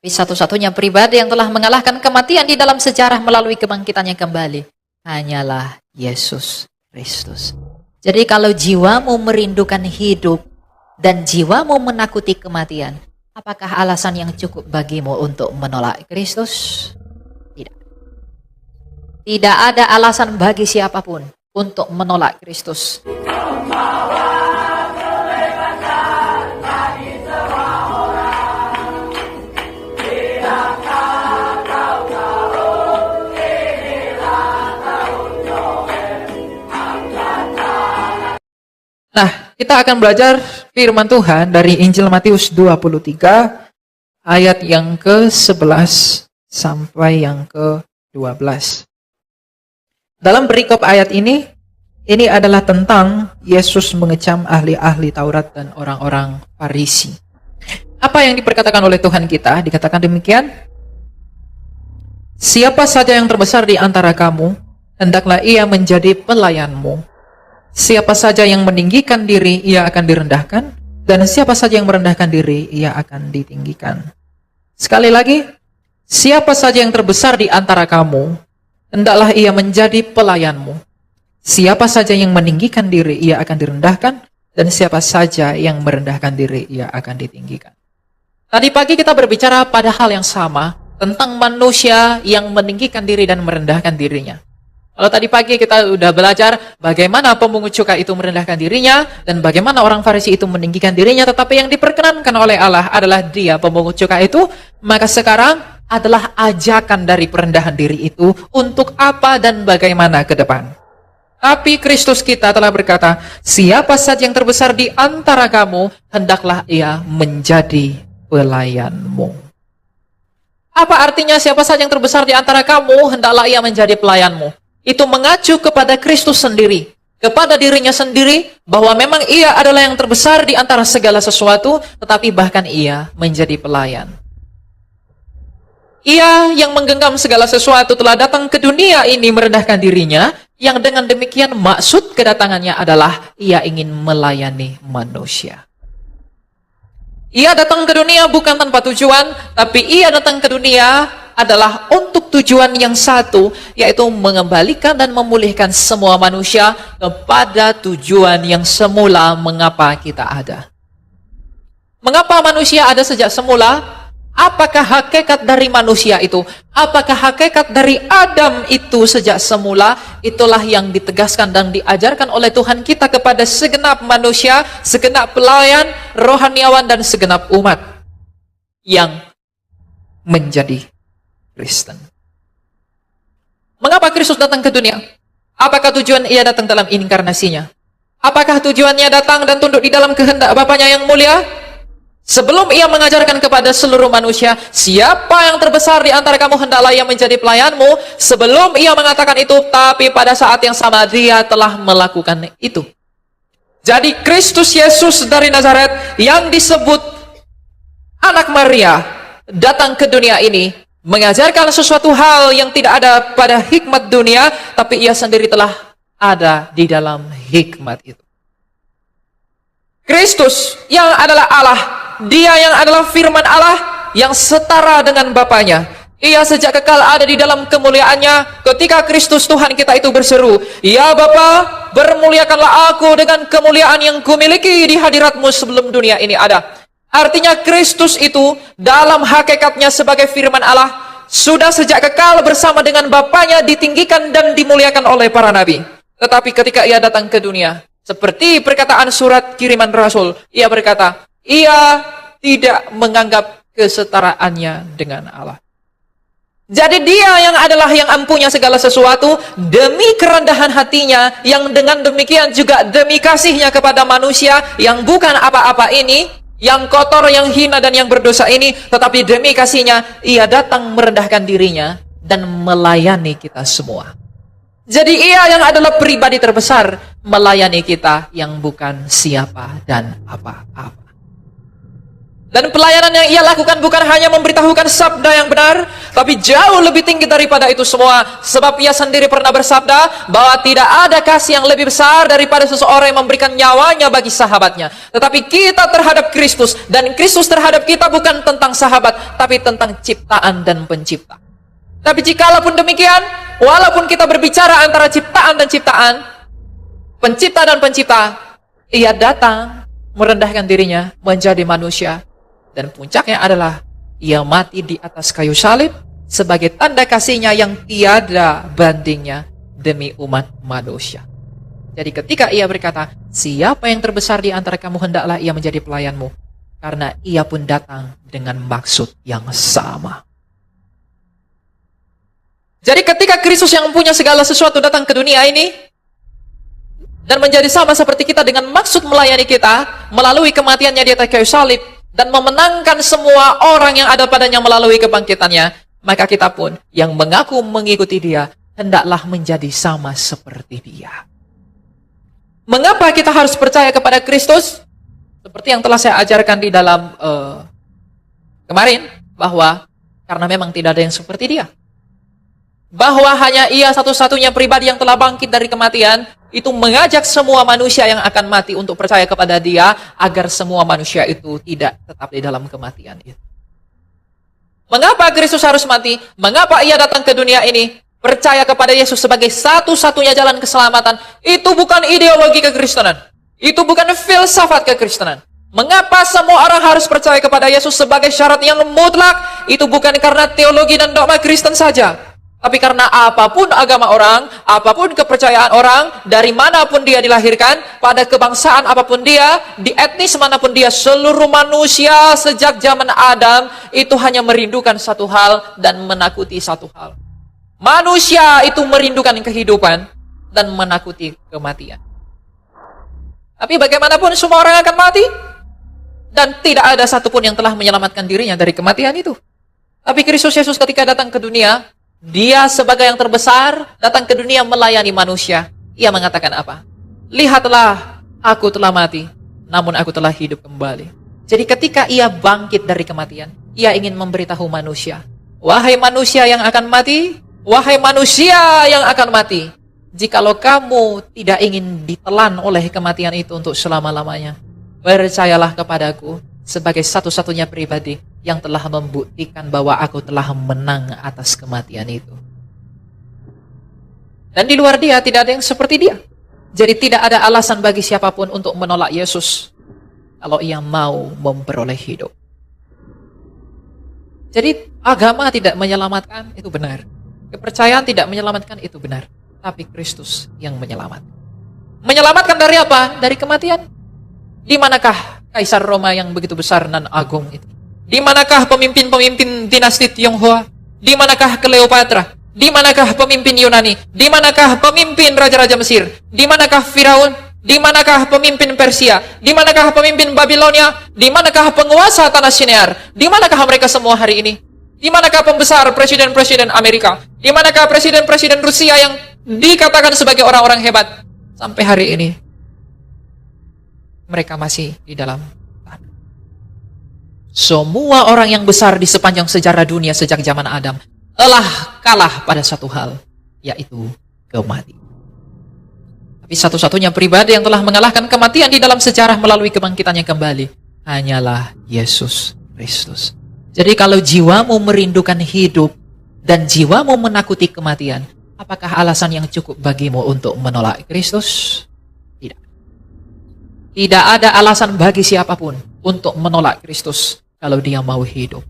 Tapi satu-satunya pribadi yang telah mengalahkan kematian di dalam sejarah melalui kebangkitannya kembali hanyalah Yesus Kristus. Jadi kalau jiwamu merindukan hidup dan jiwamu menakuti kematian, apakah alasan yang cukup bagimu untuk menolak Kristus? Tidak. Tidak ada alasan bagi siapapun untuk menolak Kristus. Nah, kita akan belajar firman Tuhan dari Injil Matius 23 ayat yang ke-11 sampai yang ke-12. Dalam perikop ayat ini adalah tentang Yesus mengecam ahli-ahli Taurat dan orang-orang Farisi. Apa yang diperkatakan oleh Tuhan kita? Dikatakan demikian, siapa saja yang terbesar di antara kamu, hendaklah ia menjadi pelayanmu. Siapa saja yang meninggikan diri, ia akan direndahkan. Dan siapa saja yang merendahkan diri, ia akan ditinggikan. Sekali lagi, siapa saja yang terbesar di antara kamu, hendaklah ia menjadi pelayanmu. Siapa saja yang meninggikan diri, ia akan direndahkan. Dan siapa saja yang merendahkan diri, ia akan ditinggikan. Tadi pagi kita berbicara pada hal yang sama, tentang manusia yang meninggikan diri dan merendahkan dirinya. Kalau tadi pagi kita sudah belajar bagaimana pemungut cukai itu merendahkan dirinya dan bagaimana orang Farisi itu meninggikan dirinya, tetapi yang diperkenankan oleh Allah adalah dia pemungut cukai itu, maka sekarang adalah ajakan dari perendahan diri itu untuk apa dan bagaimana ke depan. Tapi Kristus kita telah berkata, siapa saja yang terbesar di antara kamu, hendaklah ia menjadi pelayanmu. Apa artinya siapa saja yang terbesar di antara kamu, hendaklah ia menjadi pelayanmu? Itu mengacu kepada Kristus sendiri, kepada dirinya sendiri, bahwa memang ia adalah yang terbesar di antara segala sesuatu, tetapi bahkan ia menjadi pelayan. Ia yang menggenggam segala sesuatu telah datang ke dunia ini merendahkan dirinya, yang dengan demikian maksud kedatangannya adalah ia ingin melayani manusia. Ia datang ke dunia bukan tanpa tujuan, tapi ia datang ke dunia adalah untuk tujuan yang satu, yaitu mengembalikan dan memulihkan semua manusia kepada tujuan yang semula mengapa kita ada. Mengapa manusia ada sejak semula? Apakah hakikat dari manusia itu? Apakah hakikat dari Adam itu sejak semula? Itulah yang ditegaskan dan diajarkan oleh Tuhan kita kepada segenap manusia, segenap pelayan, rohaniawan, dan segenap umat yang menjadi Kristen. Mengapa Kristus datang ke dunia? Apakah tujuan ia datang dalam inkarnasinya? Apakah tujuannya datang dan tunduk di dalam kehendak Bapanya yang mulia? Sebelum ia mengajarkan kepada seluruh manusia, siapa yang terbesar di antara kamu hendaklah ia menjadi pelayanmu, sebelum ia mengatakan itu, tapi pada saat yang sama dia telah melakukan itu. Jadi Kristus Yesus dari Nazaret yang disebut anak Maria datang ke dunia ini mengajarkan sesuatu hal yang tidak ada pada hikmat dunia, tapi ia sendiri telah ada di dalam hikmat itu. Kristus yang adalah Allah, dia yang adalah firman Allah yang setara dengan Bapanya. Ia sejak kekal ada di dalam kemuliaannya. Ketika Kristus Tuhan kita itu berseru, "Ya Bapa, bermuliakanlah aku dengan kemuliaan yang kumiliki di hadiratmu sebelum dunia ini ada." Artinya Kristus itu dalam hakikatnya sebagai firman Allah sudah sejak kekal bersama dengan Bapanya ditinggikan dan dimuliakan oleh para nabi. Tetapi ketika ia datang ke dunia, seperti perkataan surat kiriman Rasul, ia berkata, ia tidak menganggap kesetaraannya dengan Allah. Jadi dia yang adalah yang ampunya segala sesuatu demi kerendahan hatinya, yang dengan demikian juga demi kasihnya kepada manusia yang bukan apa-apa ini, yang kotor, yang hina, dan yang berdosa ini, tetapi demi kasihnya, ia datang merendahkan dirinya dan melayani kita semua. Jadi ia yang adalah pribadi terbesar melayani kita yang bukan siapa dan apa-apa. Dan pelayanan yang ia lakukan bukan hanya memberitahukan sabda yang benar, Tapi jauh lebih tinggi daripada itu semua. Sebab ia sendiri pernah bersabda bahwa tidak ada kasih yang lebih besar daripada seseorang yang memberikan nyawanya bagi sahabatnya. Tetapi kita terhadap Kristus, dan Kristus terhadap kita bukan tentang sahabat, tapi tentang ciptaan dan pencipta. Tapi jikalaupun demikian, walaupun kita berbicara antara ciptaan dan ciptaan, pencipta dan pencipta, ia datang merendahkan dirinya menjadi manusia. Dan puncaknya adalah ia mati di atas kayu salib sebagai tanda kasihnya yang tiada bandingnya demi umat manusia. Jadi ketika ia berkata, siapa yang terbesar di antara kamu, hendaklah ia menjadi pelayanmu. Karena ia pun datang dengan maksud yang sama. Jadi ketika Kristus yang punya segala sesuatu datang ke dunia ini, dan menjadi sama seperti kita dengan maksud melayani kita, melalui kematiannya di atas kayu salib, dan memenangkan semua orang yang ada padanya melalui kebangkitannya, maka kita pun yang mengaku mengikuti dia, hendaklah menjadi sama seperti dia. Mengapa kita harus percaya kepada Kristus? Seperti yang telah saya ajarkan di dalam kemarin, bahwa karena memang tidak ada yang seperti dia. Bahwa hanya ia satu-satunya pribadi yang telah bangkit dari kematian, itu mengajak semua manusia yang akan mati untuk percaya kepada dia, agar semua manusia itu tidak tetap di dalam kematian itu. Mengapa Kristus harus mati? Mengapa ia datang ke dunia ini? Percaya kepada Yesus sebagai satu-satunya jalan keselamatan. Itu bukan ideologi kekristenan. Itu bukan filsafat kekristenan. Mengapa semua orang harus percaya kepada Yesus sebagai syarat yang mutlak? Itu bukan karena teologi dan dogma Kristen saja. Tapi karena apapun agama orang, apapun kepercayaan orang, dari manapun dia dilahirkan, pada kebangsaan apapun dia, di etnis manapun dia, seluruh manusia sejak zaman Adam, itu hanya merindukan satu hal dan menakuti satu hal. Manusia itu merindukan kehidupan dan menakuti kematian. Tapi bagaimanapun semua orang akan mati, dan tidak ada satupun yang telah menyelamatkan dirinya dari kematian itu. Tapi Kristus Yesus ketika datang ke dunia, dia sebagai yang terbesar datang ke dunia melayani manusia. Ia mengatakan apa? Lihatlah, aku telah mati, namun aku telah hidup kembali. Jadi ketika ia bangkit dari kematian, ia ingin memberitahu manusia, wahai manusia yang akan mati, wahai manusia yang akan mati, jikalau kamu tidak ingin ditelan oleh kematian itu untuk selama-lamanya, percayalah kepadaku sebagai satu-satunya pribadi yang telah membuktikan bahwa aku telah menang atas kematian itu. Dan di luar dia tidak ada yang seperti dia. Jadi tidak ada alasan bagi siapapun untuk menolak Yesus kalau ia mau memperoleh hidup. Jadi agama tidak menyelamatkan, itu benar. Kepercayaan tidak menyelamatkan, itu benar. Tapi Kristus yang menyelamatkan. Menyelamatkan dari apa? Dari kematian. Di manakah Kaisar Roma yang begitu besar dan agung itu? Di manakah pemimpin-pemimpin dinasti Tionghoa? Di manakah Cleopatra? Di manakah pemimpin Yunani? Di manakah pemimpin raja-raja Mesir? Di manakah Firaun? Di manakah pemimpin Persia? Di manakah pemimpin Babilonia? Di manakah penguasa tanah Sinear? Di manakah mereka semua hari ini? Di manakah pembesar presiden-presiden Amerika? Di manakah presiden-presiden Rusia yang dikatakan sebagai orang-orang hebat? Sampai hari ini mereka masih di dalam tahanan. Semua orang yang besar di sepanjang sejarah dunia sejak zaman Adam telah kalah pada satu hal, yaitu kematian. Tapi satu-satunya pribadi yang telah mengalahkan kematian di dalam sejarah melalui kebangkitannya kembali hanyalah Yesus Kristus. Jadi kalau jiwamu merindukan hidup dan jiwamu menakuti kematian, apakah alasan yang cukup bagimu untuk menolak Kristus? Tidak. Tidak ada alasan bagi siapapun untuk menolak Kristus kalau dia mau hidup.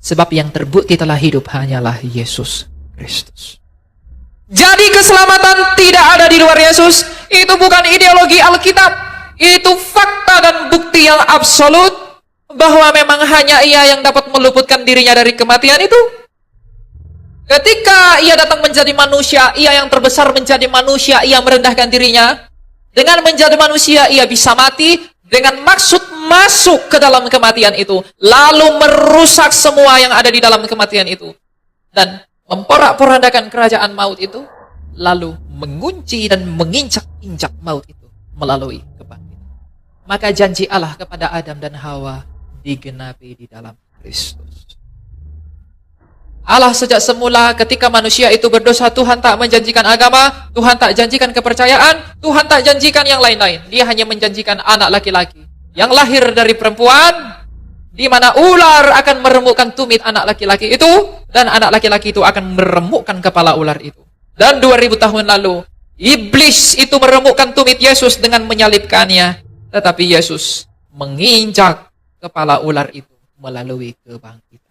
Sebab yang terbukti telah hidup hanyalah Yesus Kristus. Jadi keselamatan tidak ada di luar Yesus. Itu bukan ideologi Alkitab. Itu fakta dan bukti yang absolut bahwa memang hanya Ia yang dapat meluputkan dirinya dari kematian itu. Ketika Ia datang menjadi manusia, Ia yang terbesar menjadi manusia, Ia merendahkan dirinya. Dengan menjadi manusia, Ia bisa mati dengan maksud masuk ke dalam kematian itu, lalu merusak semua yang ada di dalam kematian itu, dan memporak-porandakan kerajaan maut itu, lalu mengunci dan menginjak-injak maut itu melalui kebangkitan. Maka janji Allah kepada Adam dan Hawa digenapi di dalam Kristus. Allah sejak semula ketika manusia itu berdosa, Tuhan tak menjanjikan agama, Tuhan tak janjikan kepercayaan, Tuhan tak janjikan yang lain-lain. Dia hanya menjanjikan anak laki-laki yang lahir dari perempuan, di mana ular akan meremukkan tumit anak laki-laki itu, dan anak laki-laki itu akan meremukkan kepala ular itu. Dan 2000 tahun lalu, iblis itu meremukkan tumit Yesus dengan menyalibkannya, tetapi Yesus menginjak kepala ular itu melalui kebangkitan.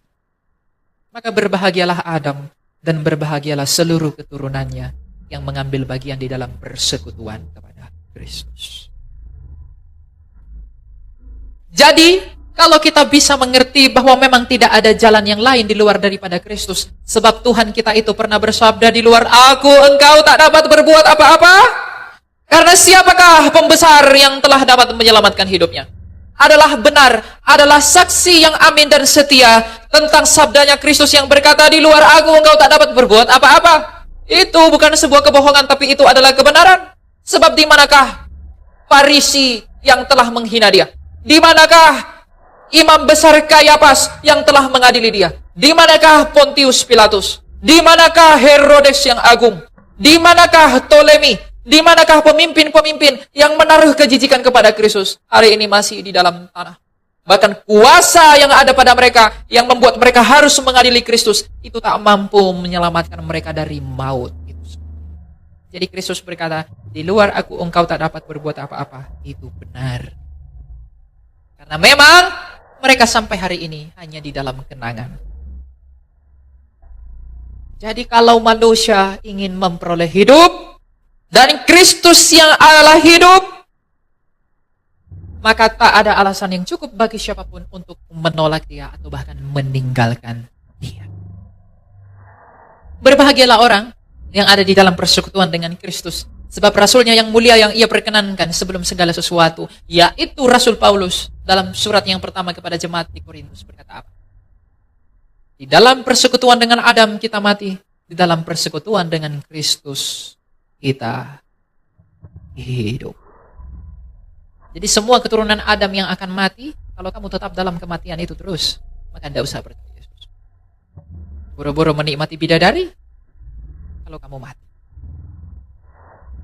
Maka berbahagialah Adam dan berbahagialah seluruh keturunannya yang mengambil bagian di dalam persekutuan kepada Kristus. Jadi, kalau kita bisa mengerti bahwa memang tidak ada jalan yang lain di luar daripada Kristus, sebab Tuhan kita itu pernah bersabda di luar aku, engkau tak dapat berbuat apa-apa, karena siapakah pembesar yang telah dapat menyelamatkan hidupnya? Adalah benar, adalah saksi yang amin dan setia tentang sabdanya Kristus yang berkata di luar aku engkau tak dapat berbuat apa-apa. Itu bukan sebuah kebohongan, tapi itu adalah kebenaran. Sebab di manakah Farisi yang telah menghina dia? Di manakah imam besar Kayafas yang telah mengadili dia? Di manakah Pontius Pilatus? Di manakah Herodes yang agung? Di manakah Ptolemy? Di manakah pemimpin-pemimpin yang menaruh kejijikan kepada Kristus? Hari ini masih di dalam tanah. Bahkan kuasa yang ada pada mereka yang membuat mereka harus mengadili Kristus itu tak mampu menyelamatkan mereka dari maut. Jadi Kristus berkata, di luar aku engkau tak dapat berbuat apa-apa. Itu benar. Karena memang mereka sampai hari ini hanya di dalam kenangan. Jadi kalau manusia ingin memperoleh hidup, dan Kristus yang adalah hidup, maka tak ada alasan yang cukup bagi siapapun untuk menolak dia atau bahkan meninggalkan dia. Berbahagialah orang yang ada di dalam persekutuan dengan Kristus, sebab rasulnya yang mulia yang ia perkenankan sebelum segala sesuatu, yaitu Rasul Paulus dalam surat yang pertama kepada jemaat di Korintus berkata apa? Di dalam persekutuan dengan Adam kita mati, di dalam persekutuan dengan Kristus kita hidup. Jadi semua keturunan Adam yang akan mati, kalau kamu tetap dalam kematian itu terus, maka tidak usah percaya Yesus. Boro-boro menikmati bidadari, kalau kamu mati.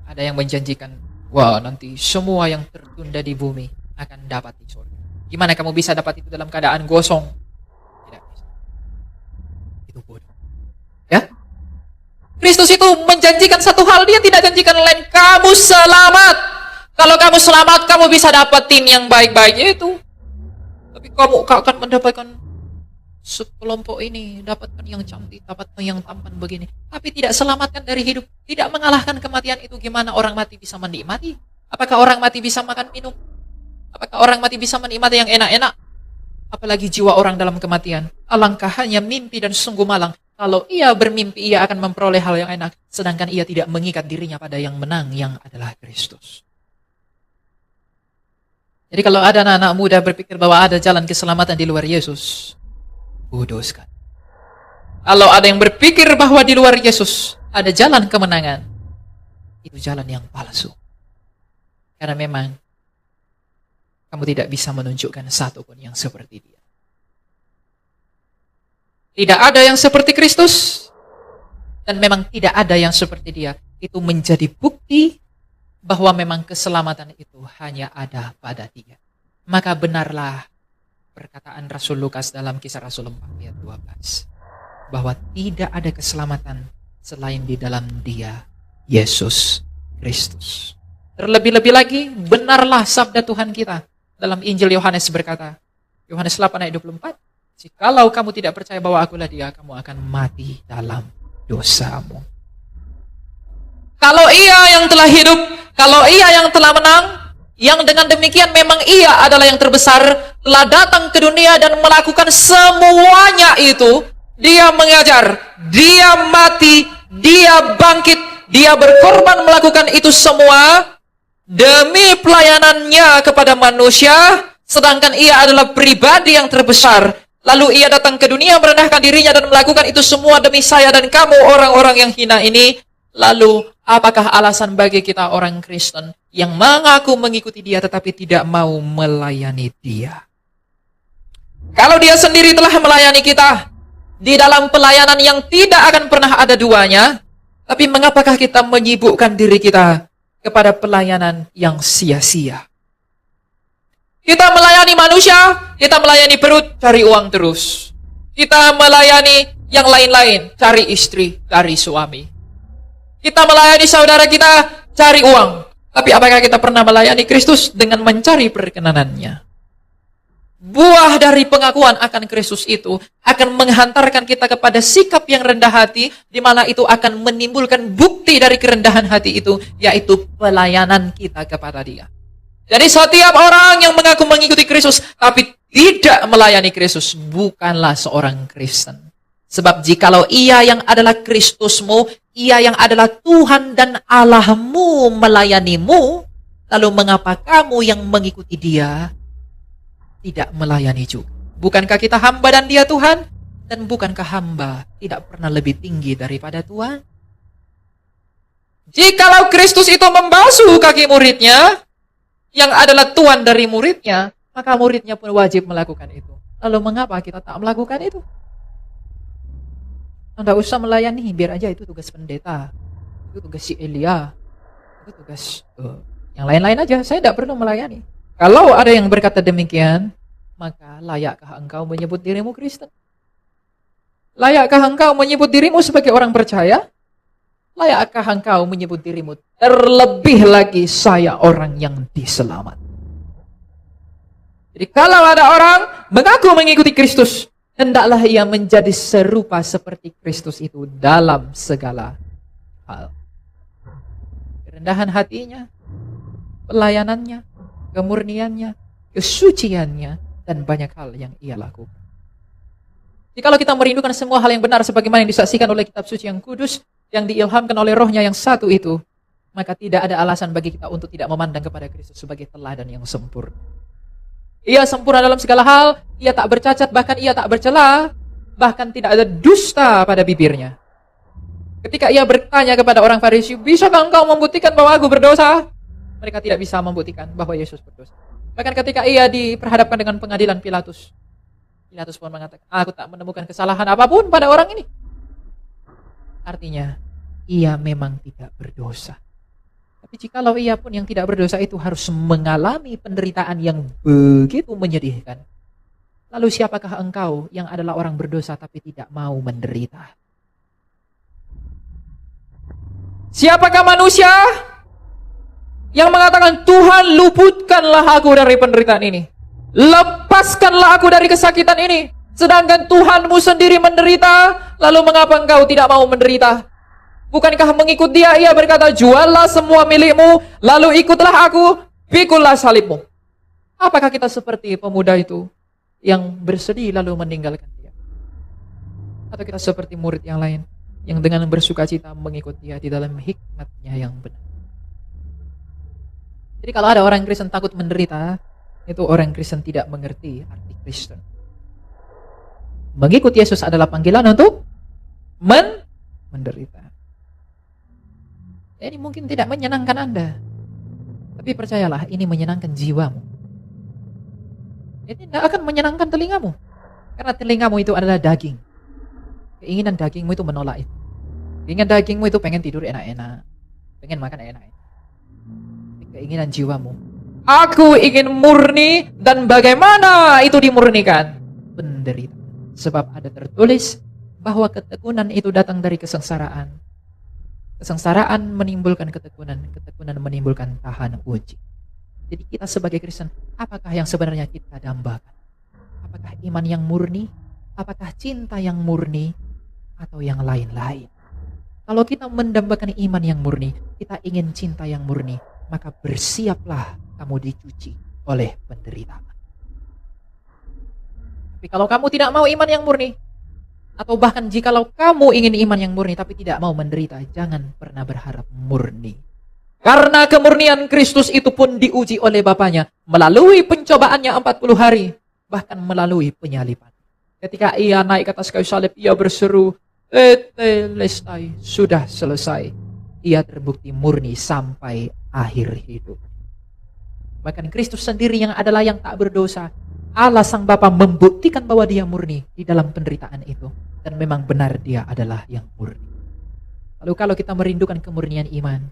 Ada yang menjanjikan, wah nanti semua yang tertunda di bumi akan dapat di surga. Gimana kamu bisa dapat itu dalam keadaan gosong? Tidak bisa. Itu bodoh. Ya? Kristus itu menjanjikan satu hal, dia tidak janjikan lain. Kamu selamat. Kalau kamu selamat, kamu bisa dapetin yang baik-baik itu. Tapi kamu akan mendapatkan sekelompok ini, dapatkan yang cantik, dapatkan yang tampan begini. Tapi tidak selamatkan dari hidup, tidak mengalahkan kematian itu. Gimana orang mati bisa menikmati? Apakah orang mati bisa makan minum? Apakah orang mati bisa menikmati yang enak-enak? Apalagi jiwa orang dalam kematian. Alangkah hanya mimpi dan sungguh malang. Kalau ia bermimpi, ia akan memperoleh hal yang enak. Sedangkan ia tidak mengikat dirinya pada yang menang, yang adalah Kristus. Jadi kalau ada anak-anak muda berpikir bahwa ada jalan keselamatan di luar Yesus, bodoh sekali. Kalau ada yang berpikir bahwa di luar Yesus ada jalan kemenangan, itu jalan yang palsu. Karena memang kamu tidak bisa menunjukkan satu pun yang seperti dia. Tidak ada yang seperti Kristus, dan memang tidak ada yang seperti dia. Itu menjadi bukti bahwa memang keselamatan itu hanya ada pada dia. Maka benarlah perkataan Rasul Lukas dalam Kisah Rasul 4 ayat 12. Bahwa tidak ada keselamatan selain di dalam dia, Yesus Kristus. Terlebih-lebih lagi, benarlah sabda Tuhan kita dalam Injil Yohanes berkata, Yohanes 8 ayat 24, jikalau kamu tidak percaya bahwa akulah dia, kamu akan mati dalam dosamu. Kalau ia yang telah hidup, kalau ia yang telah menang, yang dengan demikian memang ia adalah yang terbesar, telah datang ke dunia dan melakukan semuanya itu, dia mengajar, dia mati, dia bangkit, dia berkorban melakukan itu semua demi pelayanannya kepada manusia, sedangkan ia adalah pribadi yang terbesar. Lalu ia datang ke dunia merendahkan dirinya dan melakukan itu semua demi saya dan kamu orang-orang yang hina ini. Lalu apakah alasan bagi kita orang Kristen yang mengaku mengikuti dia tetapi tidak mau melayani dia? Kalau dia sendiri telah melayani kita, di dalam pelayanan yang tidak akan pernah ada duanya, tapi mengapakah kita menyibukkan diri kita kepada pelayanan yang sia-sia? Kita melayani manusia, kita melayani perut, cari uang terus. Kita melayani yang lain-lain, cari istri, cari suami. Kita melayani saudara kita, cari uang. Tapi apakah kita pernah melayani Kristus dengan mencari perkenanannya? Buah dari pengakuan akan Kristus itu akan menghantarkan kita kepada sikap yang rendah hati, di mana itu akan menimbulkan bukti dari kerendahan hati itu, yaitu pelayanan kita kepada Dia. Jadi setiap orang yang mengaku mengikuti Kristus, tapi tidak melayani Kristus, bukanlah seorang Kristen. Sebab jikalau ia yang adalah Kristusmu, ia yang adalah Tuhan dan Allahmu melayanimu, lalu mengapa kamu yang mengikuti Dia tidak melayani juga? Bukankah kita hamba dan Dia Tuhan? Dan bukankah hamba tidak pernah lebih tinggi daripada Tuhan? Jikalau Kristus itu membasuh kaki muridnya, yang adalah Tuhan dari muridnya, maka muridnya pun wajib melakukan itu. Lalu mengapa kita tak melakukan itu? Anda usah melayani, biar aja itu tugas pendeta, itu tugas si Elia, itu tugas yang lain-lain aja. Saya tidak perlu melayani. Kalau ada yang berkata demikian, maka layakkah engkau menyebut dirimu Kristen? Layakkah engkau menyebut dirimu sebagai orang percaya? Layakkah engkau menyebut dirimu, terlebih lagi saya orang yang diselamat? Jadi kalau ada orang mengaku mengikuti Kristus, hendaklah ia menjadi serupa seperti Kristus itu dalam segala hal. Kerendahan hatinya, pelayanannya, kemurniannya, kesuciannya, dan banyak hal yang ia lakukan. Jadi kalau kita merindukan semua hal yang benar sebagaimana yang disaksikan oleh kitab suci yang kudus, yang diilhamkan oleh Rohnya yang satu itu, maka tidak ada alasan bagi kita untuk tidak memandang kepada Kristus sebagai teladan yang sempurna. Ia sempurna dalam segala hal, ia tak bercacat, bahkan ia tak bercela, bahkan tidak ada dusta pada bibirnya. Ketika ia bertanya kepada orang Farisi, bisakah engkau membuktikan bahwa aku berdosa? Mereka tidak bisa membuktikan bahwa Yesus berdosa. Bahkan ketika ia diperhadapkan dengan pengadilan Pilatus, Pilatus pun mengatakan, aku tak menemukan kesalahan apapun pada orang ini. Artinya, ia memang tidak berdosa. Tapi jikalau ia pun yang tidak berdosa itu harus mengalami penderitaan yang begitu menyedihkan, lalu siapakah engkau yang adalah orang berdosa tapi tidak mau menderita? Siapakah manusia yang mengatakan, Tuhan luputkanlah aku dari penderitaan ini, lepaskanlah aku dari kesakitan ini, sedangkan Tuhanmu sendiri menderita, lalu mengapa engkau tidak mau menderita? Bukankah mengikut Dia, ia berkata, juallah semua milikmu, lalu ikutlah aku, pikullah salibmu. Apakah kita seperti pemuda itu yang bersedih lalu meninggalkan Dia? Atau kita seperti murid yang lain yang dengan bersuka cita mengikut Dia di dalam hikmat-Nya yang benar? Jadi kalau ada orang Kristen takut menderita, itu orang Kristen tidak mengerti arti Kristen. Mengikut Yesus adalah panggilan untuk menderita. Ini mungkin tidak menyenangkan Anda, tapi percayalah, ini menyenangkan jiwamu. Ini tidak akan menyenangkan telingamu, karena telingamu itu adalah daging. Keinginan dagingmu itu menolak itu. Keinginan dagingmu itu pengen tidur enak-enak, pengen makan enak-enak. Keinginan jiwamu, aku ingin murni, dan bagaimana itu dimurnikan? Penderita. Sebab ada tertulis bahwa ketekunan itu datang dari kesengsaraan. Kesengsaraan menimbulkan ketekunan, ketekunan menimbulkan tahan uji. Jadi kita sebagai Kristen, apakah yang sebenarnya kita dambakan? Apakah iman yang murni? Apakah cinta yang murni? Atau yang lain-lain? Kalau kita mendambakan iman yang murni, kita ingin cinta yang murni, maka bersiaplah kamu dicuci oleh penderitaan. Tapi kalau kamu tidak mau iman yang murni, atau bahkan jikalau kamu ingin iman yang murni tapi tidak mau menderita, jangan pernah berharap murni. Karena kemurnian Kristus itu pun diuji oleh Bapaknya melalui pencobaannya 40 hari, bahkan melalui penyaliban. Ketika ia naik ke atas kayu salib, ia berseru, tetelestai, sudah selesai. Ia terbukti murni sampai akhir hidup. Bahkan Kristus sendiri yang adalah yang tak berdosa, Allah Sang Bapa membuktikan bahwa Dia murni di dalam penderitaan itu. dan memang benar dia adalah yang murni. Lalu kalau kita merindukan kemurnian iman,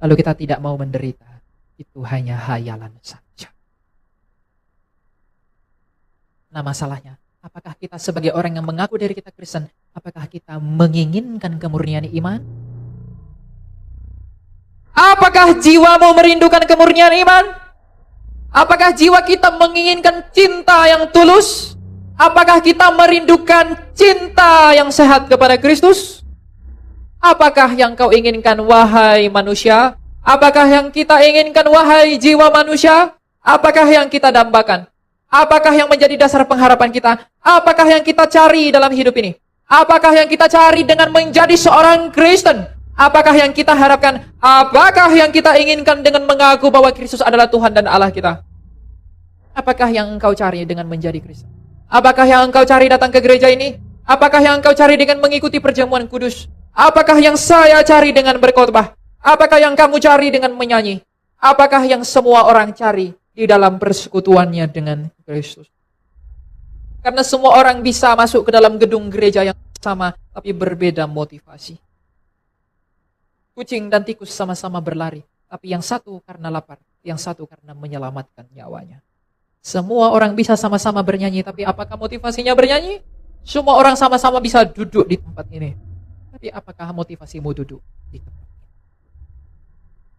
lalu kita tidak mau menderita, itu hanya hayalan saja. Nah masalahnya, apakah kita sebagai orang yang mengaku diri kita Kristen, apakah kita menginginkan kemurnian iman? Apakah jiwamu merindukan kemurnian iman? Apakah jiwa kita menginginkan cinta yang tulus? Apakah kita merindukan cinta yang sehat kepada Kristus? Apakah yang kau inginkan, wahai manusia? Apakah yang kita inginkan, wahai jiwa manusia? Apakah yang kita dambakan? Apakah yang menjadi dasar pengharapan kita? Apakah yang kita cari dalam hidup ini? Apakah yang kita cari dengan menjadi seorang Kristen? Apakah yang kita harapkan? Apakah yang kita inginkan dengan mengaku bahwa Kristus adalah Tuhan dan Allah kita? Apakah yang engkau cari dengan menjadi Kristen? Apakah yang engkau cari datang ke gereja ini? Apakah yang engkau cari dengan mengikuti perjamuan kudus? Apakah yang saya cari dengan berkhotbah? Apakah yang kamu cari dengan menyanyi? Apakah yang semua orang cari di dalam persekutuannya dengan Kristus? Karena semua orang bisa masuk ke dalam gedung gereja yang sama, tapi berbeda motivasi. Kucing dan tikus sama-sama berlari, tapi yang satu karena lapar, yang satu karena menyelamatkan nyawanya. Semua orang bisa sama-sama bernyanyi, tapi apakah motivasinya bernyanyi? Semua orang sama-sama bisa duduk di tempat ini. Tapi apakah motivasimu duduk di tempat ini?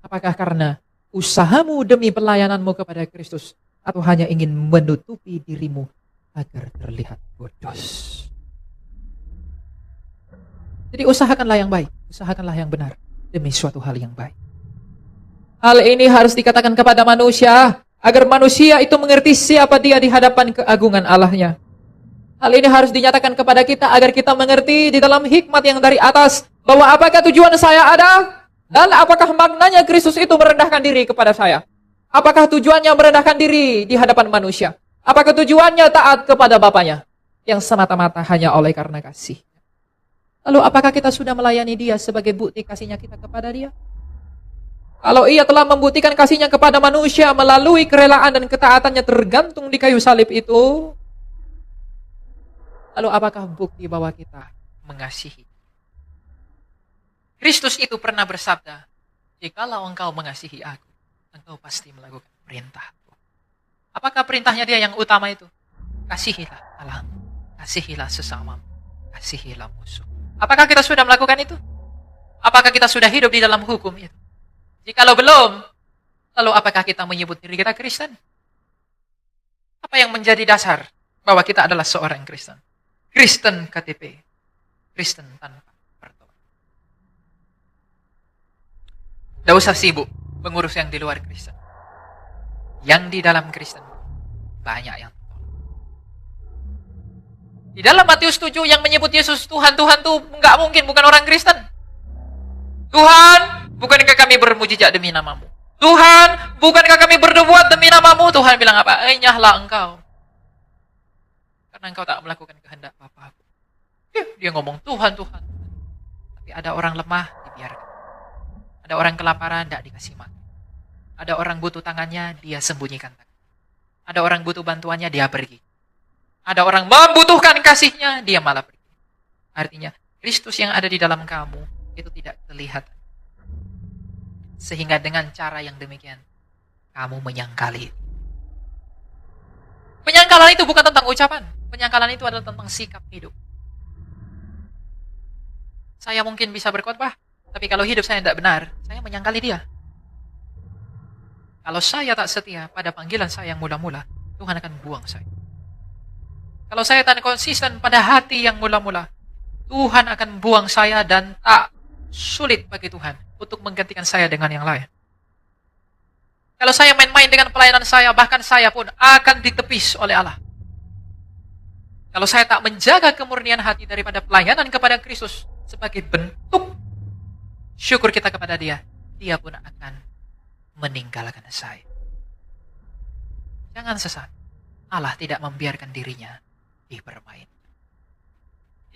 Apakah karena usahamu demi pelayananmu kepada Kristus, atau hanya ingin menutupi dirimu agar terlihat bodos? Jadi usahakanlah yang baik, usahakanlah yang benar demi suatu hal yang baik. Hal ini harus dikatakan kepada manusia, agar manusia itu mengerti siapa dia di hadapan keagungan Allahnya. Hal ini harus dinyatakan kepada kita agar kita mengerti di dalam hikmat yang dari atas, bahwa apakah tujuan saya ada, dan apakah maknanya Kristus itu merendahkan diri kepada saya. Apakah tujuannya merendahkan diri di hadapan manusia? Apakah tujuannya taat kepada Bapaknya, yang semata-mata hanya oleh karena kasih? Lalu apakah kita sudah melayani dia sebagai bukti kasihnya kita kepada dia? Kalau ia telah membuktikan kasihnya kepada manusia melalui kerelaan dan ketaatannya tergantung di kayu salib itu, lalu apakah bukti bahwa kita mengasihi? Kristus itu pernah bersabda, jikalau engkau mengasihi aku, engkau pasti melakukan perintahku. Apakah perintahnya dia yang utama itu? Kasihilah Allah, kasihilah sesamamu, kasihilah musuh. Apakah kita sudah melakukan itu? Apakah kita sudah hidup di dalam hukum itu? Jikalau belum, lalu apakah kita menyebut diri kita Kristen? Apa yang menjadi dasar bahwa kita adalah seorang Kristen? Kristen KTP, Kristen tanpa pertolongan. Tidak usah sibuk mengurus yang di luar Kristen. Yang di dalam Kristen banyak yang tertolong. Di dalam Matius 7 yang menyebut Yesus Tuhan, Tuhan tuh nggak mungkin bukan orang Kristen. Tuhan, bukankah kami bermujizat demi namamu? Tuhan, bukankah kami berbuat demi namamu? Tuhan bilang apa? Nyahlah engkau, karena engkau tak melakukan kehendak Bapa-Ku. Dia ngomong Tuhan, Tuhan. Tapi ada orang lemah, dibiarkan. Ada orang kelaparan, tidak dikasih makan. Ada orang butuh tangannya, dia sembunyikan tangan. Ada orang butuh bantuannya, dia pergi. Ada orang membutuhkan kasihnya, dia malah pergi. Artinya, Kristus yang ada di dalam kamu, itu tidak terlihat. Sehingga dengan cara yang demikian, kamu menyangkali. Penyangkalan itu bukan tentang ucapan. Penyangkalan itu adalah tentang sikap hidup. Saya mungkin bisa berkhotbah, tapi kalau hidup saya tidak benar, saya menyangkali dia. Kalau saya tak setia pada panggilan saya yang mula-mula, Tuhan akan buang saya. Kalau saya tak konsisten pada hati yang mula-mula, Tuhan akan buang saya dan tak sulit bagi Tuhan untuk menggantikan saya dengan yang lain. Kalau saya main-main dengan pelayanan saya, bahkan saya pun akan ditepis oleh Allah. Kalau saya tak menjaga kemurnian hati daripada pelayanan kepada Kristus sebagai bentuk syukur kita kepada dia, dia pun akan meninggalkan saya. Jangan sesat. Allah tidak membiarkan dirinya dipermainkan.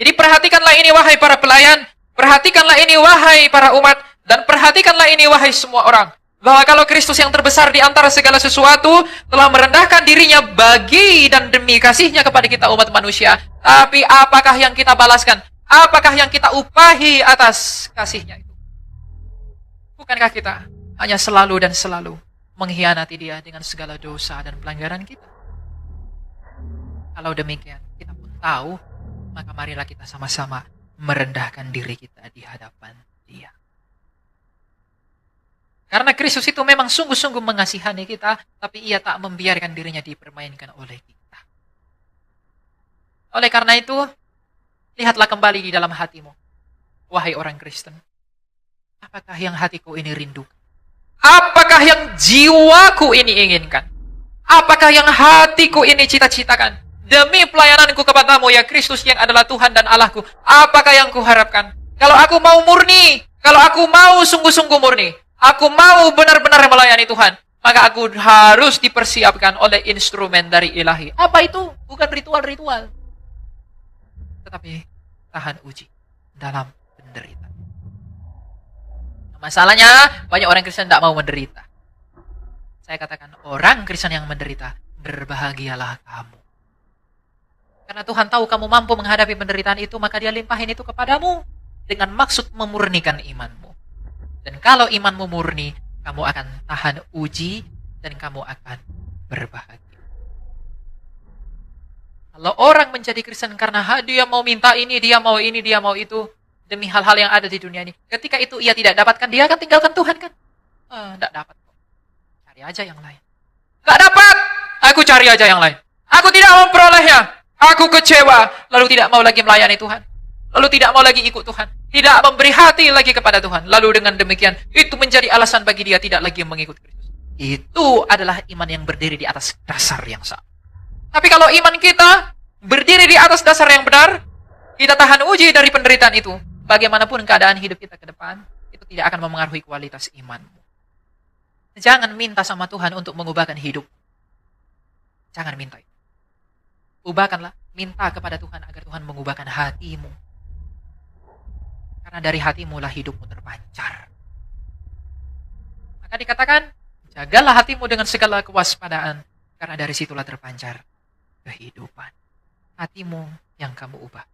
Jadi perhatikanlah ini wahai para pelayan, perhatikanlah ini wahai para umat, dan perhatikanlah ini wahai semua orang. Bahwa kalau Kristus yang terbesar di antara segala sesuatu telah merendahkan dirinya bagi dan demi kasihnya kepada kita umat manusia. Tapi apakah yang kita balaskan? Apakah yang kita upahi atas kasihnya itu? Bukankah kita hanya selalu dan selalu mengkhianati Dia dengan segala dosa dan pelanggaran kita? Kalau demikian, kita pun tahu, maka marilah kita sama-sama merendahkan diri kita di hadapan Dia. Karena Kristus itu memang sungguh-sungguh mengasihani kita, tapi Ia tak membiarkan dirinya dipermainkan oleh kita. Oleh karena itu, lihatlah kembali di dalam hatimu, wahai orang Kristen. Apakah yang hatiku ini rindukan? Apakah yang jiwaku ini inginkan? Apakah yang hatiku ini cita-citakan? Demi pelayananku kepadamu ya Kristus yang adalah Tuhan dan Allahku, apakah yang kuharapkan? Kalau aku mau murni, kalau aku mau sungguh-sungguh murni, aku mau benar-benar melayani Tuhan, maka aku harus dipersiapkan oleh instrumen dari ilahi. Apa itu? Bukan ritual-ritual, tetapi tahan uji dalam penderitaan. Masalahnya, banyak orang Kristen tidak mau menderita. Saya katakan, orang Kristen yang menderita, berbahagialah kamu. Karena Tuhan tahu kamu mampu menghadapi penderitaan itu, maka Dia limpahin itu kepadamu dengan maksud memurnikan imanmu. Dan kalau imanmu murni, kamu akan tahan uji dan kamu akan berbahagia. Kalau orang menjadi Kristen karena dia mau minta ini, dia mau ini, dia mau itu, demi hal-hal yang ada di dunia ini. Ketika itu ia tidak dapatkan, dia akan tinggalkan Tuhan kan? Tidak dapat. Cari aja yang lain. Tidak dapat, aku cari aja yang lain. Aku tidak memperolehnya. Aku kecewa, lalu tidak mau lagi melayani Tuhan. Lalu tidak mau lagi ikut Tuhan. Tidak memberi hati lagi kepada Tuhan. Lalu dengan demikian, itu menjadi alasan bagi dia tidak lagi mengikut Kristus. Itu adalah iman yang berdiri di atas dasar yang sah. Tapi kalau iman kita berdiri di atas dasar yang benar, kita tahan uji dari penderitaan itu. Bagaimanapun keadaan hidup kita ke depan, itu tidak akan memengaruhi kualitas imanmu. Jangan minta sama Tuhan untuk mengubahkan hidup. Jangan minta itu. Ubahkanlah, minta kepada Tuhan agar Tuhan mengubahkan hatimu. Karena dari hatimu lah hidupmu terpancar. Maka dikatakan, jagalah hatimu dengan segala kewaspadaan, karena dari situlah terpancar kehidupan. Hatimu yang kamu ubah.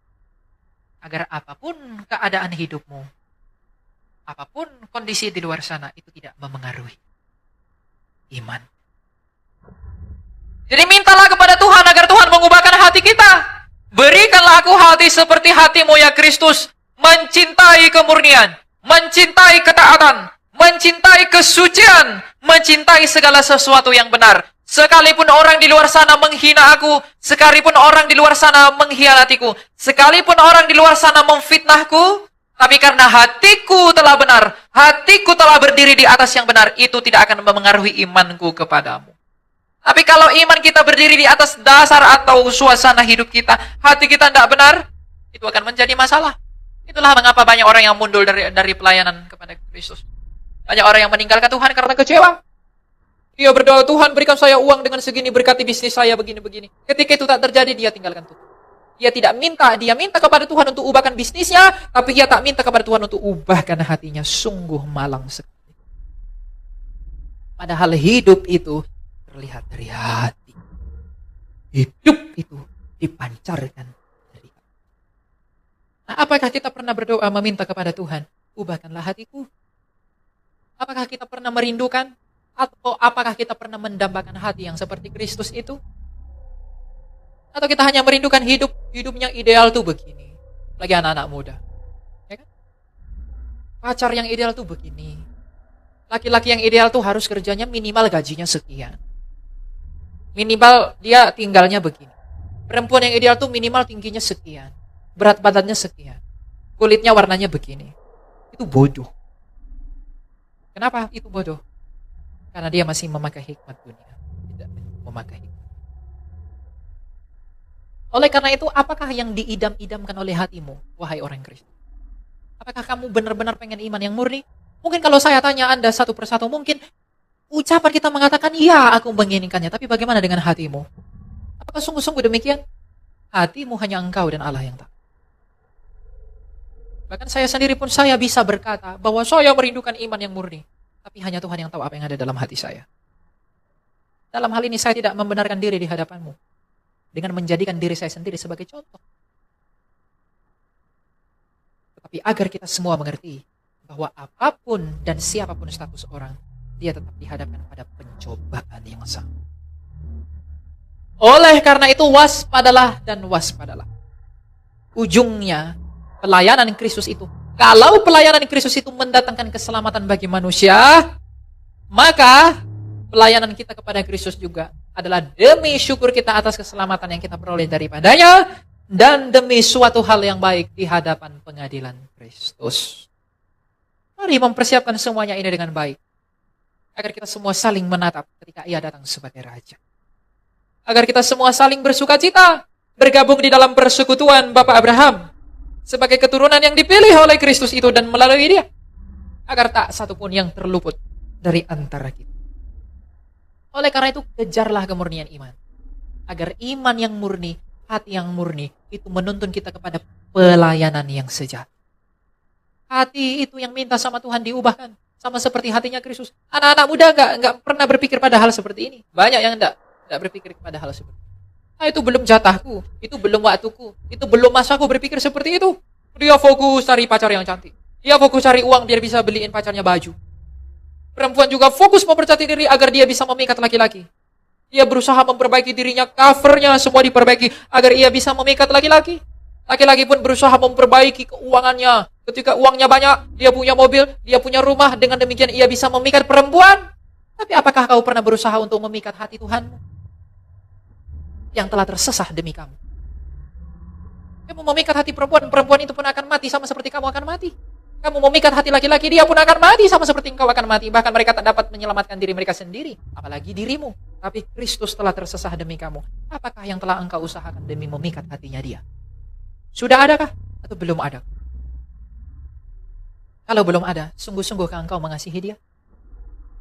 Agar apapun keadaan hidupmu, apapun kondisi di luar sana, itu tidak memengaruhi iman. Jadi mintalah kepada Tuhan agar Tuhan mengubahkan hati kita. Berikanlah aku hati seperti hatimu ya Kristus. Mencintai kemurnian, mencintai ketaatan, mencintai kesucian, mencintai segala sesuatu yang benar. Sekalipun orang di luar sana menghina aku, sekalipun orang di luar sana mengkhianatiku, sekalipun orang di luar sana memfitnahku, tapi karena hatiku telah benar, hatiku telah berdiri di atas yang benar, itu tidak akan memengaruhi imanku kepadamu. Tapi kalau iman kita berdiri di atas dasar atau suasana hidup kita, hati kita tidak benar, itu akan menjadi masalah. Itulah mengapa banyak orang yang mundur dari pelayanan kepada Kristus. Banyak orang yang meninggalkan Tuhan karena kecewa. Dia berdoa, Tuhan berikan saya uang dengan segini, berkati bisnis saya begini-begini. Ketika itu tak terjadi, dia tinggalkan Tuhan. Dia tidak minta, dia minta kepada Tuhan untuk ubahkan bisnisnya, tapi dia tak minta kepada Tuhan untuk ubahkan hatinya. Sungguh malang sekali. Padahal hidup itu terlihat dari hati. Hidup itu dipancarkan dari hati. Nah, apakah kita pernah berdoa meminta kepada Tuhan, ubahkanlah hatiku? Apakah kita pernah merindukan? Atau apakah kita pernah mendambakan hati yang seperti Kristus itu? Atau kita hanya merindukan hidupnya ideal tuh begini. Lagi anak-anak muda. Ya kan? Pacar yang ideal tuh begini. Laki-laki yang ideal tuh harus kerjanya minimal gajinya sekian. Minimal dia tinggalnya begini. Perempuan yang ideal tuh minimal tingginya sekian. Berat badannya sekian. Kulitnya warnanya begini. Itu bodoh. Kenapa itu bodoh? Karena dia masih memakai hikmat dunia. Tidak memakai hikmat. Oleh karena itu, apakah yang diidam-idamkan oleh hatimu, wahai orang Kristen? Apakah kamu benar-benar pengen iman yang murni? Mungkin kalau saya tanya Anda satu persatu, mungkin ucapan kita mengatakan, ya aku menginginkannya. Tapi bagaimana dengan hatimu? Apakah sungguh-sungguh demikian? Hatimu hanya Engkau dan Allah yang tahu. Bahkan saya sendiri pun saya bisa berkata bahwa saya merindukan iman yang murni. Tapi hanya Tuhan yang tahu apa yang ada dalam hati saya. Dalam hal ini saya tidak membenarkan diri di hadapanmu dengan menjadikan diri saya sendiri sebagai contoh. Tetapi agar kita semua mengerti bahwa apapun dan siapapun status orang, dia tetap dihadapkan pada pencobaan yang sama. Oleh karena itu waspadalah dan waspadalah. Ujungnya pelayanan Kristus itu, kalau pelayanan Kristus itu mendatangkan keselamatan bagi manusia, maka pelayanan kita kepada Kristus juga adalah demi syukur kita atas keselamatan yang kita peroleh daripadanya dan demi suatu hal yang baik di hadapan pengadilan Kristus. Mari mempersiapkan semuanya ini dengan baik, agar kita semua saling menatap ketika Ia datang sebagai Raja. Agar kita semua saling bersukacita, bergabung di dalam persekutuan Bapak Abraham sebagai keturunan yang dipilih oleh Kristus itu dan melalui Dia, agar tak satupun yang terluput dari antara kita. Oleh karena itu, kejarlah kemurnian iman. Agar iman yang murni, hati yang murni, itu menuntun kita kepada pelayanan yang sejati. Hati itu yang minta sama Tuhan diubahkan. Sama seperti hatinya Kristus. Anak-anak muda nggak pernah berpikir pada hal seperti ini. Banyak yang nggak berpikir pada hal seperti ini. Itu belum jatahku, itu belum waktuku, itu belum masaku berpikir seperti itu. Dia fokus cari pacar yang cantik. Dia fokus cari uang biar bisa beliin pacarnya baju. Perempuan juga fokus mempercayai diri agar dia bisa memikat laki-laki. Dia berusaha memperbaiki dirinya, covernya semua diperbaiki agar ia bisa memikat laki-laki. Laki-laki pun berusaha memperbaiki keuangannya. Ketika uangnya banyak, dia punya mobil, dia punya rumah, dengan demikian ia bisa memikat perempuan. Tapi apakah kau pernah berusaha untuk memikat hati Tuhanmu yang telah tersesah demi kamu? Kamu memikat hati perempuan, perempuan itu pun akan mati sama seperti kamu akan mati. Kamu memikat hati laki-laki, dia pun akan mati sama seperti engkau akan mati. Bahkan mereka tak dapat menyelamatkan diri mereka sendiri, apalagi dirimu. Tapi Kristus telah tersesah demi kamu. Apakah yang telah engkau usahakan demi memikat hatinya dia? Sudah adakah? Atau belum ada? Kalau belum ada, sungguh-sungguhkah engkau mengasihi dia?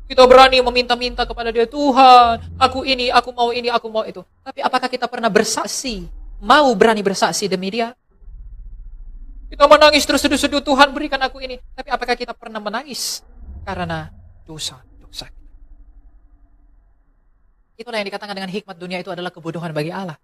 Kita berani meminta-minta kepada dia, Tuhan, aku ini, aku mau ini, aku mau itu. Tapi apakah kita pernah bersaksi, mau berani bersaksi demi dia? Kita menangis terseduh-seduh, Tuhan berikan aku ini. Tapi apakah kita pernah menangis karena dosa-dosa kita? Itulah yang dikatakan dengan hikmat dunia itu adalah kebodohan bagi Allah.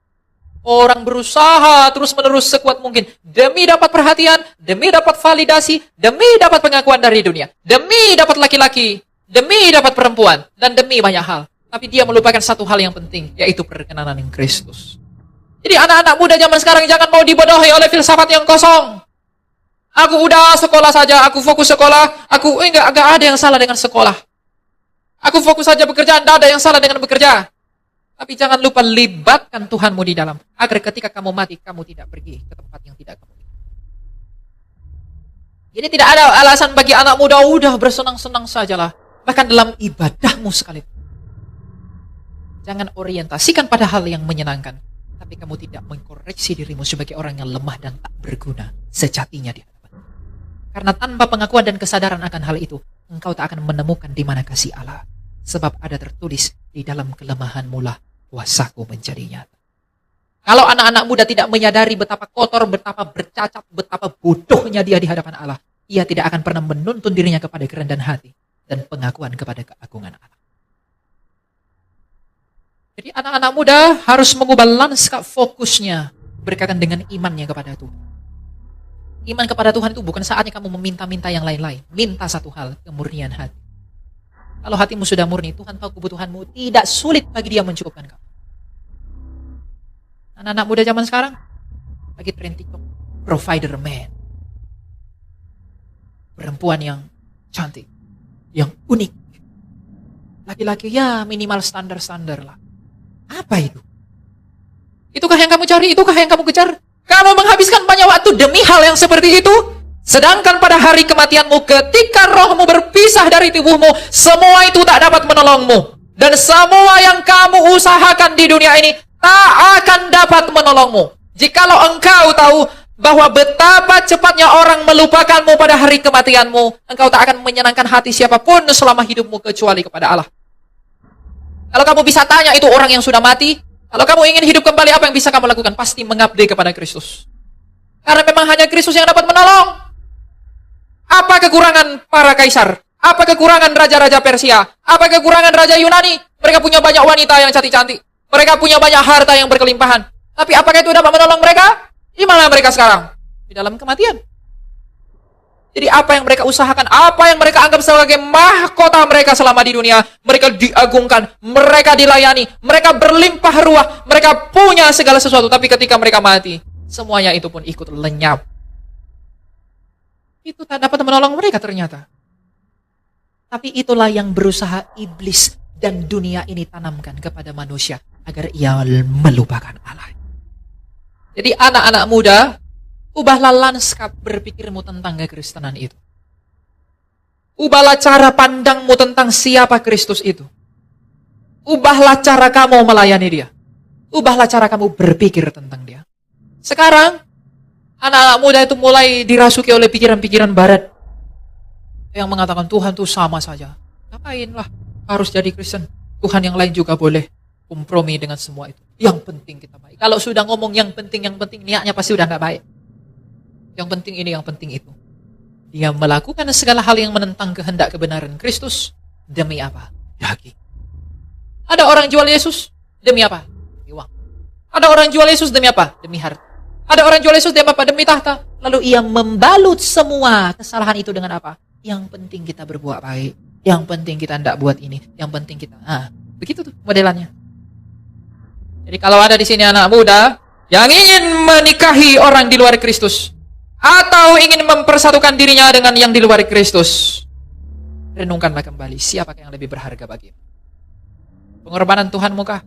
Orang berusaha terus-menerus sekuat mungkin demi dapat perhatian, demi dapat validasi, demi dapat pengakuan dari dunia, demi dapat laki-laki, demi dapat perempuan, dan demi banyak hal. Tapi dia melupakan satu hal yang penting, yaitu perkenanan dengan Kristus. Jadi anak-anak muda zaman sekarang jangan mau dibodohi oleh filsafat yang kosong. Aku udah sekolah saja, aku fokus sekolah, enggak ada yang salah dengan sekolah. Aku fokus saja bekerjaan, tidak ada yang salah dengan bekerja. Tapi jangan lupa libatkan Tuhanmu di dalam, agar ketika kamu mati, kamu tidak pergi ke tempat yang tidak kamu inginkan. Jadi tidak ada alasan bagi anak muda, udah bersenang-senang sajalah. Bahkan dalam ibadahmu sekalipun. Jangan orientasikan pada hal yang menyenangkan. Tapi kamu tidak mengkoreksi dirimu sebagai orang yang lemah dan tak berguna sejatinya di hadapan. Karena tanpa pengakuan dan kesadaran akan hal itu, engkau tak akan menemukan di mana kasih Allah. Sebab ada tertulis, di dalam kelemahanmu lah kuasaku menjadi nyata. Kalau anak-anak muda tidak menyadari betapa kotor, betapa bercacat, betapa bodohnya dia di hadapan Allah, ia tidak akan pernah menuntun dirinya kepada kerendahan hati dan pengakuan kepada keagungan Allah. Jadi anak-anak muda harus mengubah lanskap fokusnya berkaitan dengan imannya kepada Tuhan. Iman kepada Tuhan itu bukan saatnya kamu meminta-minta yang lain-lain. Minta satu hal, kemurnian hati. Kalau hatimu sudah murni, Tuhan tahu kebutuhanmu, tidak sulit bagi dia mencukupkan kamu. Anak-anak muda zaman sekarang lagi tren TikTok, provider man. Perempuan yang cantik, yang unik. Laki-laki ya minimal standar-standar lah. Apa itu? Itukah yang kamu cari? Itukah yang kamu kejar? Kamu menghabiskan banyak waktu demi hal yang seperti itu? Sedangkan pada hari kematianmu, ketika rohmu berpisah dari tubuhmu, semua itu tak dapat menolongmu. Dan semua yang kamu usahakan di dunia ini tak akan dapat menolongmu. Jikalau engkau tahu bahwa betapa cepatnya orang melupakanmu pada hari kematianmu, engkau tak akan menyenangkan hati siapapun selama hidupmu kecuali kepada Allah. Kalau kamu bisa tanya itu orang yang sudah mati, kalau kamu ingin hidup kembali, apa yang bisa kamu lakukan? Pasti mengabdi kepada Kristus. Karena memang hanya Kristus yang dapat menolong. Apa kekurangan para kaisar? Apa kekurangan raja-raja Persia? Apa kekurangan raja Yunani? Mereka punya banyak wanita yang cantik-cantik. Mereka punya banyak harta yang berkelimpahan. Tapi apakah itu dapat menolong mereka? Di mana mereka sekarang? Di dalam kematian. Jadi apa yang mereka usahakan, apa yang mereka anggap sebagai mahkota mereka selama di dunia, mereka diagungkan, mereka dilayani, mereka berlimpah ruah, mereka punya segala sesuatu. Tapi ketika mereka mati, semuanya itu pun ikut lenyap. Itu tak dapat menolong mereka ternyata. Tapi itulah yang berusaha iblis dan dunia ini tanamkan kepada manusia, agar ia melupakan Allah. Jadi anak-anak muda, ubahlah lanskap berpikirmu tentang kekristenan itu. Ubahlah cara pandangmu tentang siapa Kristus itu. Ubahlah cara kamu melayani dia. Ubahlah cara kamu berpikir tentang dia. Sekarang, anak-anak muda itu mulai dirasuki oleh pikiran-pikiran barat. Yang mengatakan Tuhan itu sama saja. Ngapainlah harus jadi Kristen? Tuhan yang lain juga boleh kompromi dengan semua itu. Yang penting kita baik. Kalau sudah ngomong yang penting, niatnya pasti udah gak baik. Yang penting ini, yang penting itu. Dia melakukan segala hal yang menentang kehendak kebenaran Kristus. Demi apa? Daging. Ada orang jual Yesus. Demi apa? Demi uang. Ada orang jual Yesus demi apa? Demi harta. Ada orang jual Yesus demi apa? Demi tahta. Lalu ia membalut semua kesalahan itu dengan apa? Yang penting kita berbuat baik. Yang penting kita tidak buat ini. Yang penting kita... begitu tuh modelannya. Jadi kalau ada di sini anak muda yang ingin menikahi orang di luar Kristus, atau ingin mempersatukan dirinya dengan yang di luar Kristus, renungkanlah kembali, siapakah yang lebih berharga bagimu? Pengorbanan Tuhanmu kah?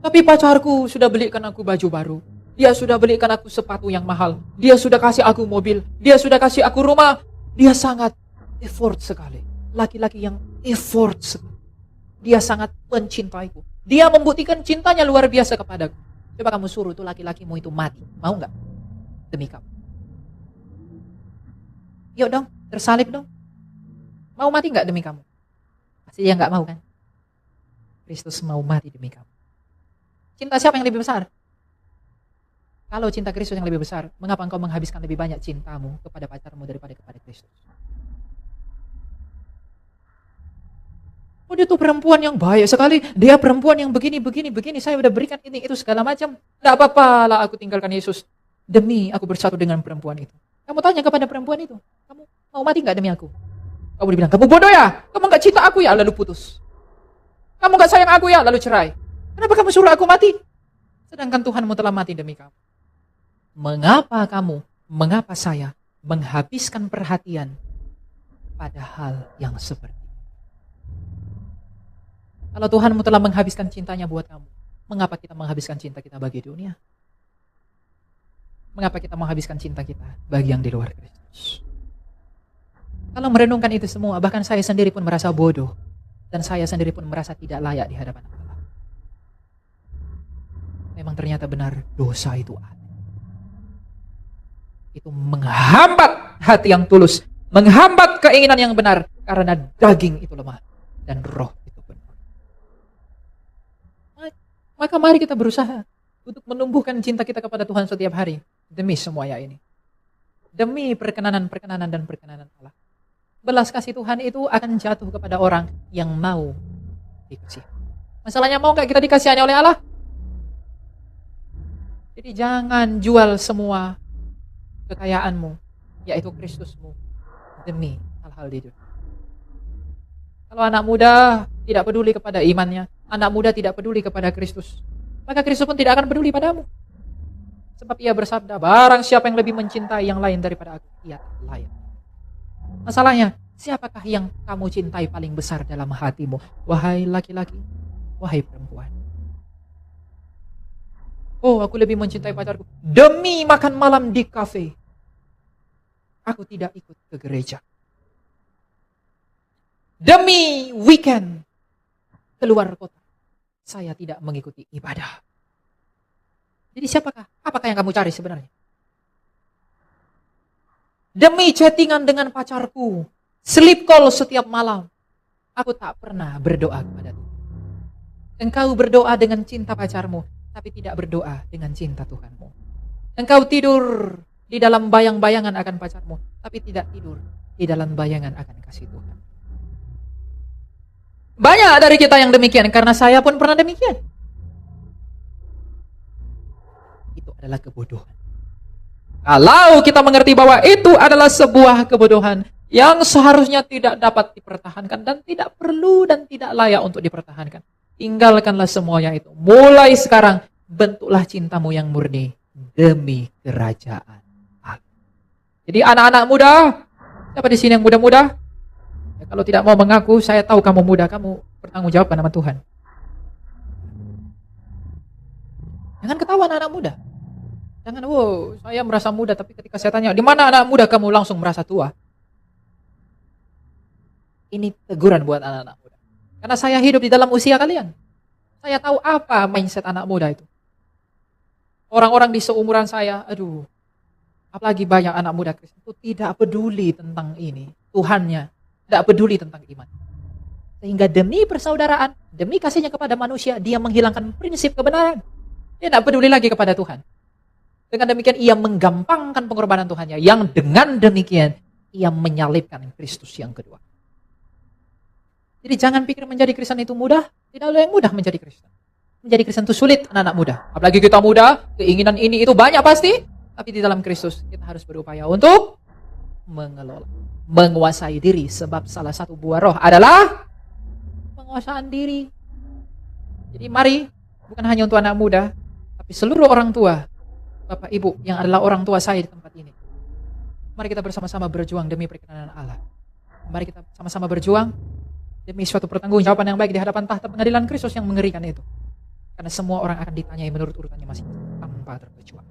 Tapi pacarku sudah belikan aku baju baru. Dia sudah belikan aku sepatu yang mahal. Dia sudah kasih aku mobil. Dia sudah kasih aku rumah. Dia sangat effort sekali. Laki-laki yang effort sekali. Dia sangat mencintaiku. Dia membuktikan cintanya luar biasa kepadaku. Coba kamu suruh tuh laki-lakimu itu mati. Mau nggak? Demi kamu. Yuk dong, tersalib dong. Mau mati nggak demi kamu? Pasti dia nggak mau kan? Kristus mau mati demi kamu. Cinta siapa yang lebih besar? Kalau cinta Kristus yang lebih besar, mengapa engkau menghabiskan lebih banyak cintamu kepada pacarmu daripada kepada Kristus? Oh, dia tuh perempuan yang baik sekali. Dia perempuan yang begini. Saya udah berikan ini, itu segala macam. Tidak apa-apa lah aku tinggalkan Yesus. Demi aku bersatu dengan perempuan itu. Kamu tanya kepada perempuan itu, kamu mau mati gak demi aku? Kamu dibilang, kamu bodoh ya? Kamu gak cinta aku ya? Lalu putus. Kamu gak sayang aku ya? Lalu cerai. Kenapa kamu suruh aku mati? Sedangkan Tuhanmu telah mati demi kamu. Mengapa saya menghabiskan perhatian pada hal yang seperti ini? Kalau Tuhanmu telah menghabiskan cintanya buat kamu, mengapa kita menghabiskan cinta kita bagi dunia? Mengapa kita menghabiskan cinta kita bagi yang di luar Kristus? Kalau merenungkan itu semua, bahkan saya sendiri pun merasa bodoh. Dan saya sendiri pun merasa tidak layak di hadapan Allah. Memang ternyata benar dosa itu ada. Itu menghambat hati yang tulus. Menghambat keinginan yang benar. Karena daging itu lemah. Dan roh itu penuh. Maka mari kita berusaha untuk menumbuhkan cinta kita kepada Tuhan setiap hari. Demi semuanya ini. Demi perkenanan dan perkenanan Allah. Belas kasih Tuhan itu akan jatuh kepada orang yang mau dikasih. Masalahnya mau gak kita dikasihani oleh Allah? Jadi jangan jual semua kekayaanmu, yaitu Kristusmu, demi hal-hal di dunia. Kalau anak muda tidak peduli kepada imannya, anak muda tidak peduli kepada Kristus, maka Kristus pun tidak akan peduli padamu. Sebab ia bersabda, barang siapa yang lebih mencintai yang lain daripada aku, ia layak. Masalahnya, siapakah yang kamu cintai paling besar dalam hatimu? Wahai laki-laki, wahai perempuan. Oh, aku lebih mencintai pacarku. Demi makan malam di kafe, aku tidak ikut ke gereja. Demi weekend keluar kota, saya tidak mengikuti ibadah. Jadi apakah yang kamu cari sebenarnya? Demi chattingan dengan pacarku, sleep call setiap malam, aku tak pernah berdoa kepada Tuhan. Engkau berdoa dengan cinta pacarmu, tapi tidak berdoa dengan cinta Tuhanmu. Engkau tidur di dalam bayang-bayangan akan pacarmu, tapi tidak tidur di dalam bayangan akan kasih Tuhan. Banyak dari kita yang demikian, karena saya pun pernah demikian. Itu adalah kebodohan. Kalau kita mengerti bahwa itu adalah sebuah kebodohan yang seharusnya tidak dapat dipertahankan dan tidak perlu dan tidak layak untuk dipertahankan, tinggalkanlah semuanya itu. Mulai sekarang, bentuklah cintamu yang murni demi kerajaan Allah. Jadi anak-anak muda, siapa di sini yang muda-muda? Ya, kalau tidak mau mengaku, saya tahu kamu muda, kamu bertanggung jawab sama Tuhan. Jangan ketawa anak muda. Jangan, saya merasa muda, tapi ketika saya tanya, di mana anak muda, kamu langsung merasa tua. Ini teguran buat anak-anak muda. Karena saya hidup di dalam usia kalian. Saya tahu apa mindset anak muda itu. Orang-orang di seumuran saya, apalagi banyak anak muda Kristen itu tidak peduli tentang ini, Tuhannya, tidak peduli tentang iman. Sehingga demi persaudaraan, demi kasihnya kepada manusia, dia menghilangkan prinsip kebenaran. Dia tidak peduli lagi kepada Tuhan. Dengan demikian ia menggampangkan pengorbanan Tuhannya, yang dengan demikian ia menyalibkan Kristus yang kedua. Jadi jangan pikir menjadi Kristen itu mudah, tidak ada yang mudah menjadi Kristen. Menjadi Kristen itu sulit, anak-anak muda. Apalagi kita muda, keinginan ini itu banyak pasti, tapi di dalam Kristus kita harus berupaya untuk mengelola, menguasai diri, sebab salah satu buah roh adalah penguasaan diri. Jadi mari, bukan hanya untuk anak muda, tapi seluruh orang tua, Bapak Ibu yang adalah orang tua saya di tempat ini. Mari kita bersama-sama berjuang demi perkenanan Allah. Mari kita sama-sama berjuang demi suatu pertanggungjawaban yang baik di hadapan tahta pengadilan Kristus yang mengerikan itu. Karena semua orang akan ditanyai menurut urutannya masing-masing tanpa terkecuali.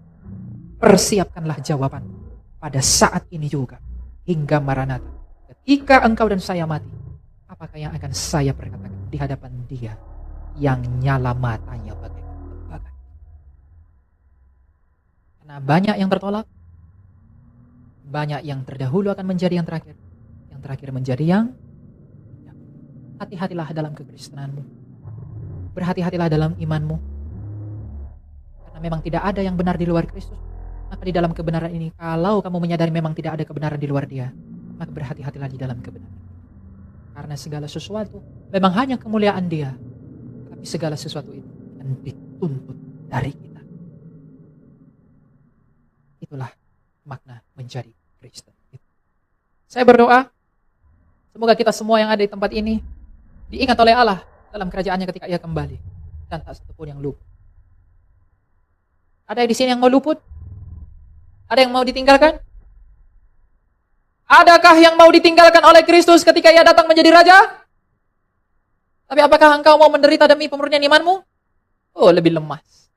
Persiapkanlah jawaban pada saat ini juga hingga Maranatha. Ketika engkau dan saya mati, apakah yang akan saya perkatakan di hadapan Dia yang nyala matanya bagaikan tembaga? Karena banyak yang tertolak, banyak yang terdahulu akan menjadi yang terakhir menjadi yang. Hati-hatilah dalam kekristenanmu, berhati-hatilah dalam imanmu, karena memang tidak ada yang benar di luar Kristus. Maka di dalam kebenaran ini, kalau kamu menyadari memang tidak ada kebenaran di luar Dia, maka berhati-hatilah di dalam kebenaran. Karena segala sesuatu memang hanya kemuliaan Dia, tapi segala sesuatu itu akan dituntut dari kita. Itulah makna menjadi Kristen. Saya berdoa, semoga kita semua yang ada di tempat ini diingat oleh Allah dalam kerajaannya ketika Ia kembali, dan tak satu pun yang luput. Ada di sini yang mau luput? Ada yang mau ditinggalkan? Adakah yang mau ditinggalkan oleh Kristus ketika Ia datang menjadi Raja? Tapi apakah engkau mau menderita demi pemurnian imanmu? Lebih lemas.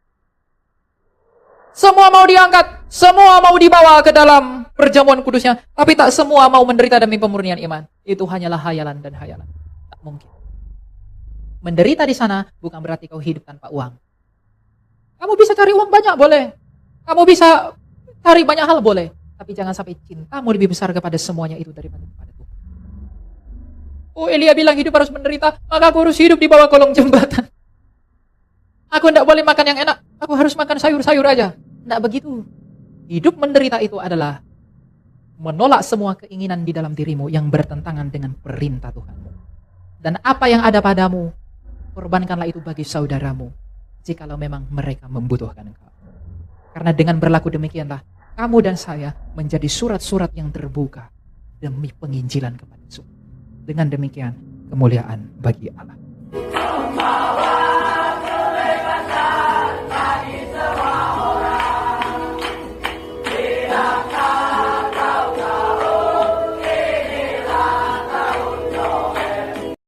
Semua mau diangkat, semua mau dibawa ke dalam perjamuan kudusnya, tapi tak semua mau menderita demi pemurnian iman. Itu hanyalah hayalan dan hayalan. Tak mungkin. Menderita di sana bukan berarti kau hidup tanpa uang. Kamu bisa cari uang banyak, boleh. Kamu bisa cari banyak hal, boleh. Tapi jangan sampai cintamu lebih besar kepada semuanya itu daripada kepada Tuhan. Elia bilang hidup harus menderita, maka aku harus hidup di bawah kolong jembatan. Aku tidak boleh makan yang enak, aku harus makan sayur-sayur aja. Tidak begitu. Hidup menderita itu adalah menolak semua keinginan di dalam dirimu yang bertentangan dengan perintah Tuhanmu. Dan apa yang ada padamu, korbankanlah itu bagi saudaramu, jikalau memang mereka membutuhkan engkau. Karena dengan berlaku demikianlah, kamu dan saya menjadi surat-surat yang terbuka demi penginjilan kepada Yesus. Dengan demikian, kemuliaan bagi Allah.